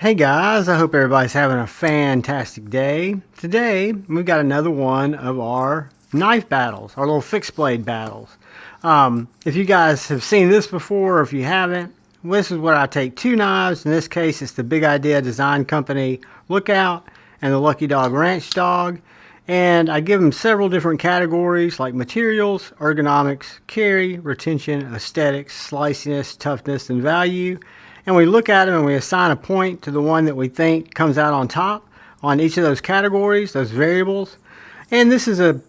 Hey guys, I hope everybody's having a fantastic day. Today, we've got another one of our knife battles, our little fixed blade battles. If you guys have seen this before, or if you haven't, this is where I take two knives. In this case, it's the Big Idea Design Company Lookout and the Lucky Dog RanchDog. And I give them several different categories like materials, ergonomics, carry, retention, aesthetics, sliciness, toughness, and value. And we look at them and we assign a point to the one that we think comes out on top on each of those categories, those variables. And this is a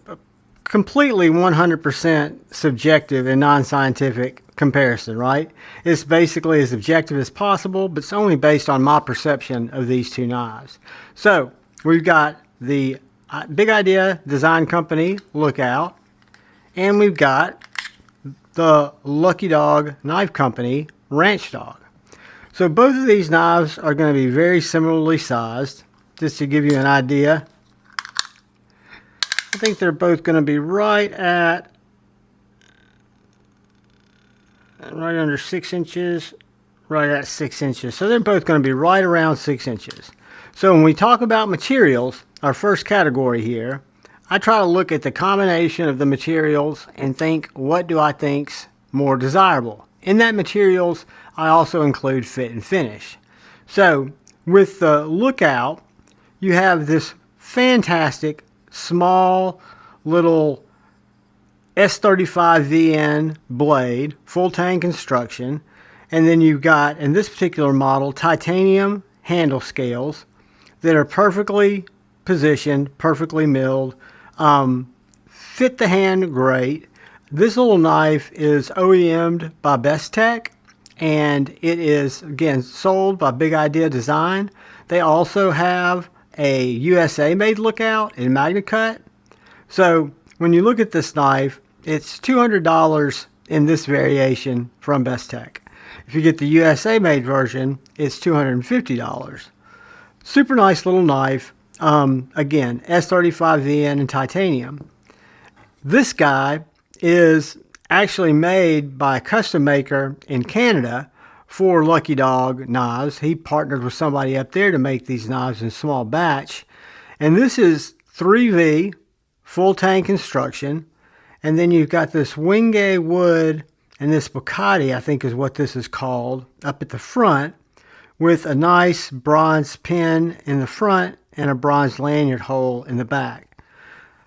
completely 100% subjective and non-scientific comparison, right? It's basically as objective as possible, but it's only based on my perception of these two knives. So we've got the Big Idea Design Company Lookout, and we've got the Lucky Dog Knife Company RanchDog. So both of these knives are going to be very similarly sized. Just to give you an idea, I think they're both going to be right under 6 inches, right at 6 inches. So they're both going to be right around 6 inches. So when we talk about materials, our first category here, I try to look at the combination of the materials and think, what do I think's more desirable? In that materials, I also include fit and finish. So with the Lookout, you have this fantastic small little S35VN blade, full tang construction, and then you've got, in this particular model, titanium handle scales that are perfectly positioned, perfectly milled, fit the hand great. This little knife is OEM'd by Bestech, and it is, again, sold by Big Idea Design. They also have a USA made Lookout in MagnaCut. So when you look at this knife, it's $200 in this variation from Bestech. If you get the USA made version, it's $250. Super nice little knife. Again, S35VN and titanium. This guy is actually made by a custom maker in Canada for Lucky Dog knives. He partnered with somebody up there to make these knives in small batch. And this is 3V, full tang construction. And then you've got this Wingay wood and this Bocati, I think is what this is called, up at the front, with a nice bronze pin in the front and a bronze lanyard hole in the back.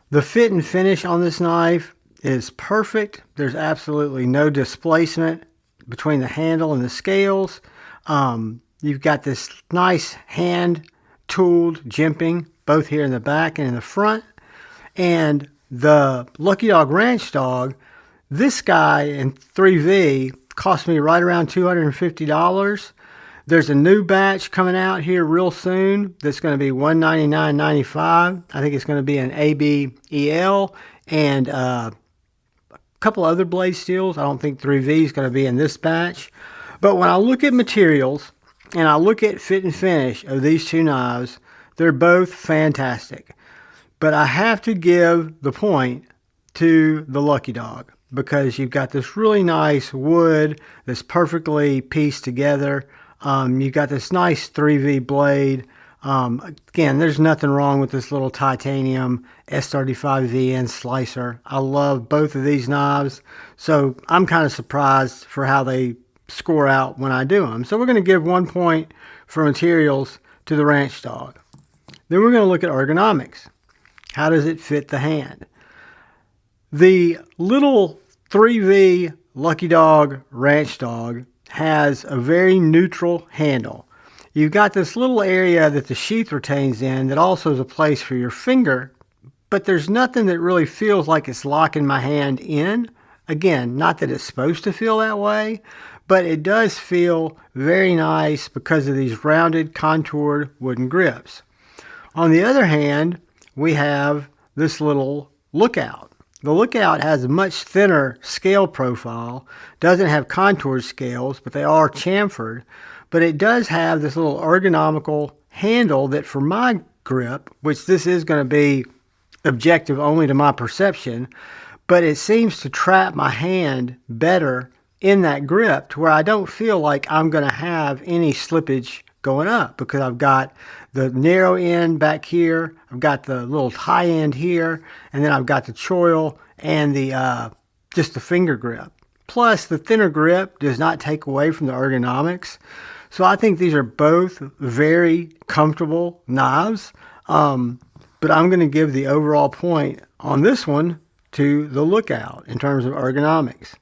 The fit and finish on this knife is perfect. There's absolutely no displacement between the handle and the scales. You've got this nice hand tooled jimping both here in the back and in the front. And the Lucky Dog RanchDog, this guy in 3V cost me right around $250. There's a new batch coming out here real soon that's going to be $199.95. I think it's going to be an ABEL and a couple other blade steels. I don't think 3V is going to be in this batch. But when I look at materials and I look at fit and finish of these two knives, they're both fantastic. But I have to give the point to the Lucky Dog because you've got this really nice wood that's perfectly pieced together. You've got this nice 3V blade. Again, there's nothing wrong with this little titanium S35VN slicer. I love both of these knives, so I'm kind of surprised for how they score out when I do them. So we're going to give 1 point for materials to the RanchDog. Then we're going to look at ergonomics. How does it fit the hand? The little 3V Lucky Dog RanchDog has a very neutral handle. You've got this little area that the sheath retains in that also is a place for your finger, but there's nothing that really feels like it's locking my hand in. Again, not that it's supposed to feel that way, but it does feel very nice because of these rounded, contoured wooden grips. On the other hand, we have this little Lookout. The Lookout has a much thinner scale profile, doesn't have contoured scales, but they are chamfered. But it does have this little ergonomical handle that for my grip, which this is going to be objective only to my perception, but it seems to trap my hand better in that grip to where I don't feel like I'm going to have any slippage going up because I've got the narrow end back here, I've got the little high end here, and then I've got the choil and the just the finger grip. Plus, the thinner grip does not take away from the ergonomics. So I think these are both very comfortable knives. But I'm going to give the overall point on this one to the Lookout in terms of ergonomics.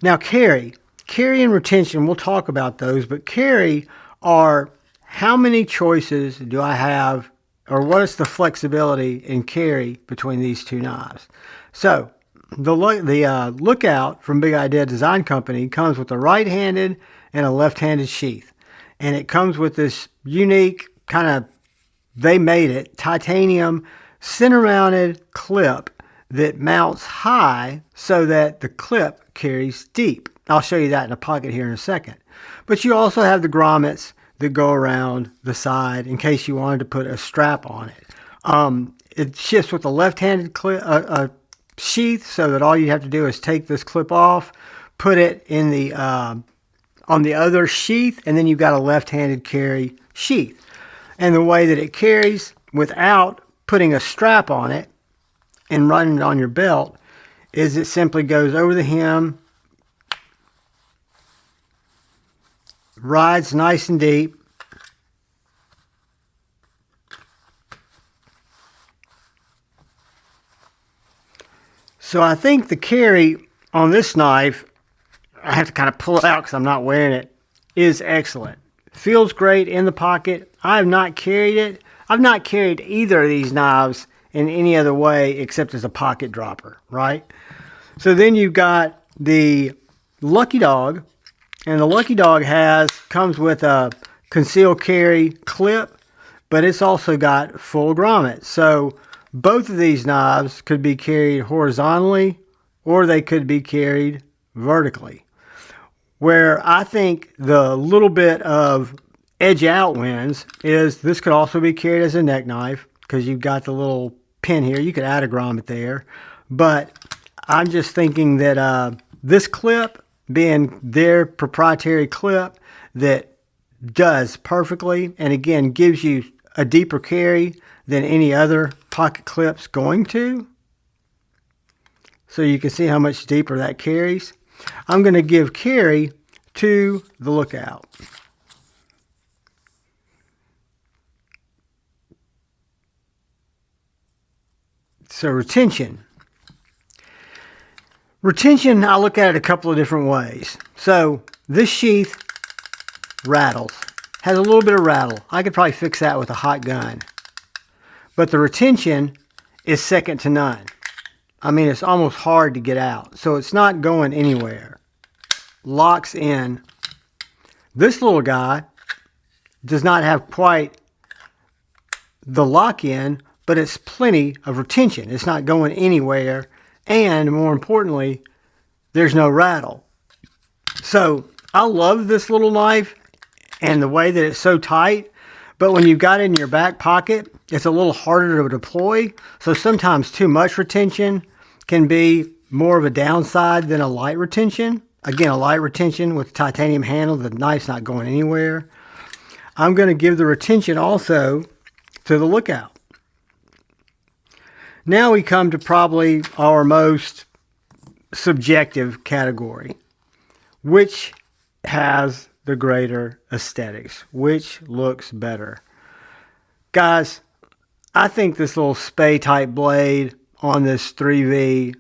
Now, carry and retention, we'll talk about those, but carry are how many choices do I have, or what is the flexibility in carry between these two knives? So the Lookout from Big Idea Design Company comes with a right-handed and a left-handed sheath. And it comes with this unique kind of, they made it, titanium center-mounted clip that mounts high so that the clip carries deep. I'll show you that in a pocket here in a second. But you also have the grommets that go around the side in case you wanted to put a strap on it. It shifts with a left-handed sheath so that all you have to do is take this clip off, put it in the on the other sheath, and then you've got a left-handed carry sheath. And the way that it carries without putting a strap on it and running it on your belt is it simply goes over the hem, rides nice and deep, so I think the carry on this knife, I have to kind of pull it out because I'm not wearing it, is excellent. Feels great in the pocket. I have not carried it. I've not carried either of these knives in any other way except as a pocket dropper, right? So then you've got the Lucky Dog, and the Lucky Dog comes with a concealed carry clip, but it's also got full grommet. So both of these knives could be carried horizontally or they could be carried vertically. Where I think the little bit of edge out wins is this could also be carried as a neck knife because you've got the little pin here. You could add a grommet there. But I'm just thinking that this clip being their proprietary clip that does perfectly and again gives you a deeper carry than any other pocket clip's going to. So you can see how much deeper that carries. I'm going to give carry to the Lookout. So retention. Retention, I look at it a couple of different ways. So this sheath rattles, has a little bit of rattle. I could probably fix that with a hot gun. But the retention is second to none. I mean, it's almost hard to get out. So it's not going anywhere. Locks in. This little guy does not have quite the lock in, but it's plenty of retention. It's not going anywhere. And more importantly, there's no rattle. So I love this little knife and the way that it's so tight. But when you've got it in your back pocket, it's a little harder to deploy. So sometimes too much retention can be more of a downside than a light retention. Again, a light retention with titanium handle, the knife's not going anywhere. I'm going to give the retention also to the Lookout. Now we come to probably our most subjective category. Which has the greater aesthetics? Which looks better? Guys, I think this little spay type blade on this 3V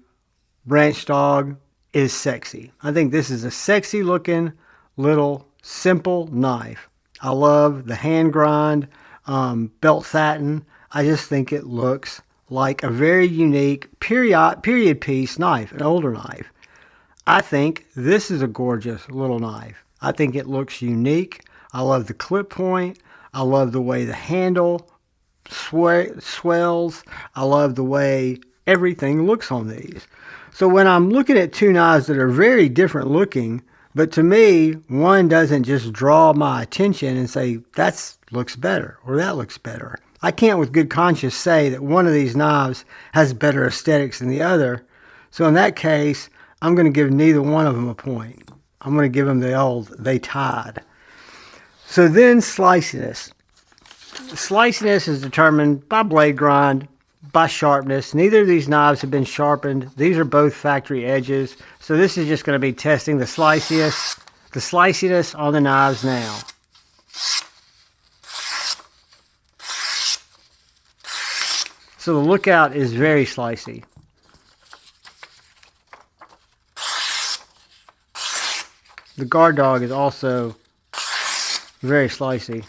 RanchDog is sexy. I think this is a sexy looking little simple knife. I love the hand grind, belt satin. I just think it looks like a very unique period piece knife, an older knife. I think this is a gorgeous little knife. I think it looks unique. I love the clip point. I love the way the handle swells. I love the way everything looks on these. So when I'm looking at two knives that are very different looking, but to me, one doesn't just draw my attention and say, that looks better or that looks better. I can't with good conscience say that one of these knives has better aesthetics than the other. So in that case, I'm going to give neither one of them a point. I'm going to give them the old, they tied. So then sliciness. Sliciness is determined by blade grind, by sharpness. Neither of these knives have been sharpened. These are both factory edges. So this is just going to be testing the sliciness on the knives now. So the lookout is very slicey. The RanchDog is also very slicey.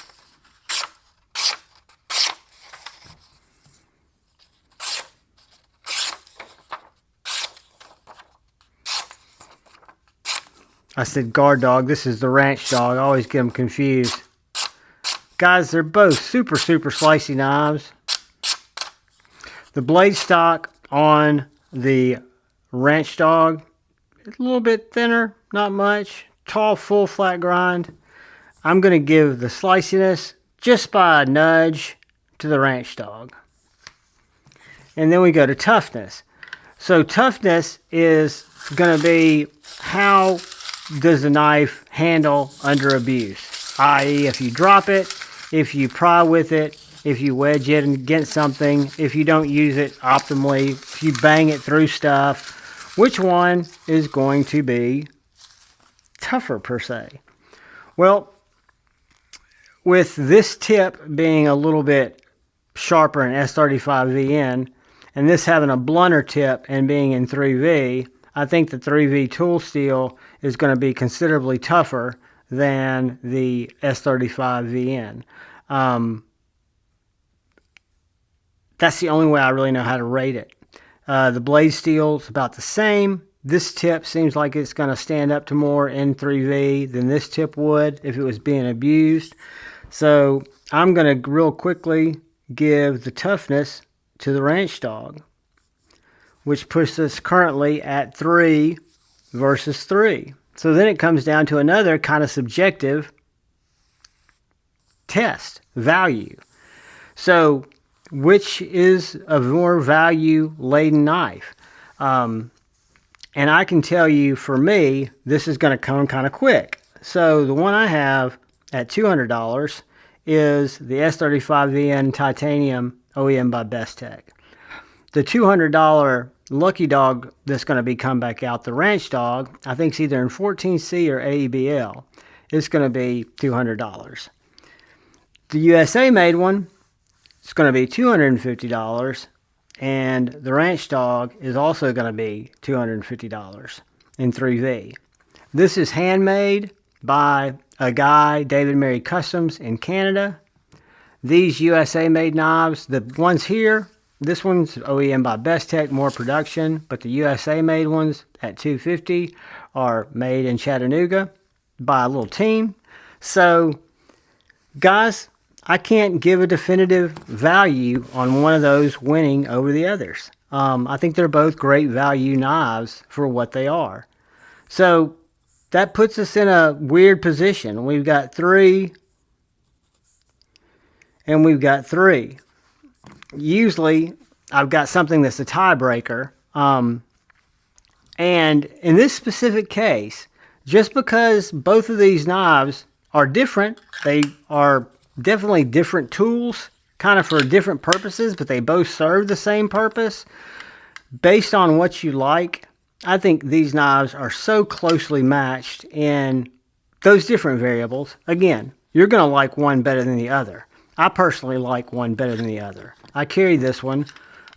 I said RanchDog, this is the RanchDog. I always get them confused. Guys, they're both super slicey knives. The blade stock on the RanchDog is a little bit thinner, not much. Tall, full, flat grind. I'm going to give the sliciness just by a nudge to the RanchDog. And then we go to toughness. So toughness is going to be how does the knife handle under abuse, i.e. if you drop it, if you pry with it, if you wedge it against something, if you don't use it optimally, if you bang it through stuff, which one is going to be tougher per se? Well, with this tip being a little bit sharper in S35VN and this having a blunter tip and being in 3V, I think the 3V tool steel is going to be considerably tougher than the S35VN. That's the only way I really know how to rate it. The blade steel is about the same. This tip seems like it's going to stand up to more in 3V than this tip would if it was being abused. So I'm going to real quickly give the toughness to the RanchDog, which puts us currently at 3 versus 3. So then it comes down to another kind of subjective test, value. So which is a more value-laden knife? And I can tell you, for me, this is going to come kind of quick. So the one I have at $200 is the S35VN Titanium OEM by Bestech. The $200 Lucky Dog that's going to be come back out, the RanchDog, I think it's either in 14C or AEBL. It's going to be $200. The USA made one, it's going to be $250, and the RanchDog is also going to be $250 in 3V. This is handmade by a guy, David Mary Customs in Canada. These USA made knives, the ones here, this one's OEM by Bestech, more production, but the USA made ones at $250 are made in Chattanooga by a little team. So, guys, I can't give a definitive value on one of those winning over the others. I think they're both great value knives for what they are. So that puts us in a weird position. We've got 3 and we've got 3. Usually I've got something that's a tiebreaker. And in this specific case, just because both of these knives are different, they are definitely different tools, kind of for different purposes, but they both serve the same purpose. Based on what you like, I think these knives are so closely matched in those different variables. Again, you're going to like one better than the other. I personally like one better than the other. I carry this one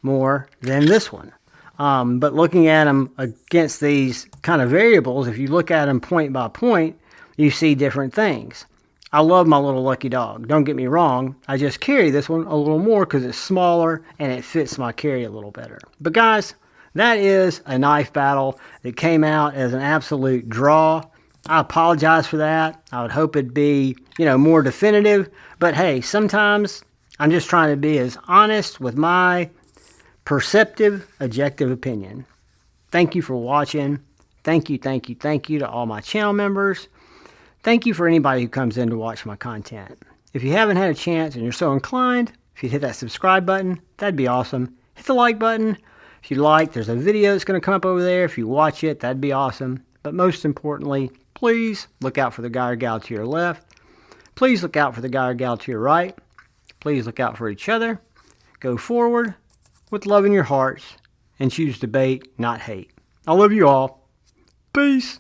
more than this one. But looking at them against these kind of variables, if you look at them point by point, you see different things. I love my little Lucky Dog. Don't get me wrong. I just carry this one a little more because it's smaller and it fits my carry a little better. But guys, that is a knife battle that came out as an absolute draw. I apologize for that. I would hope it'd be, more definitive. But hey, sometimes I'm just trying to be as honest with my perceptive, objective opinion. Thank you for watching. Thank you to all my channel members. Thank you for anybody who comes in to watch my content. If you haven't had a chance and you're so inclined, if you'd hit that subscribe button, that'd be awesome. Hit the like button. If you like, there's a video that's going to come up over there. If you watch it, that'd be awesome. But most importantly, please look out for the guy or gal to your left. Please look out for the guy or gal to your right. Please look out for each other. Go forward with love in your hearts and choose debate, not hate. I love you all. Peace.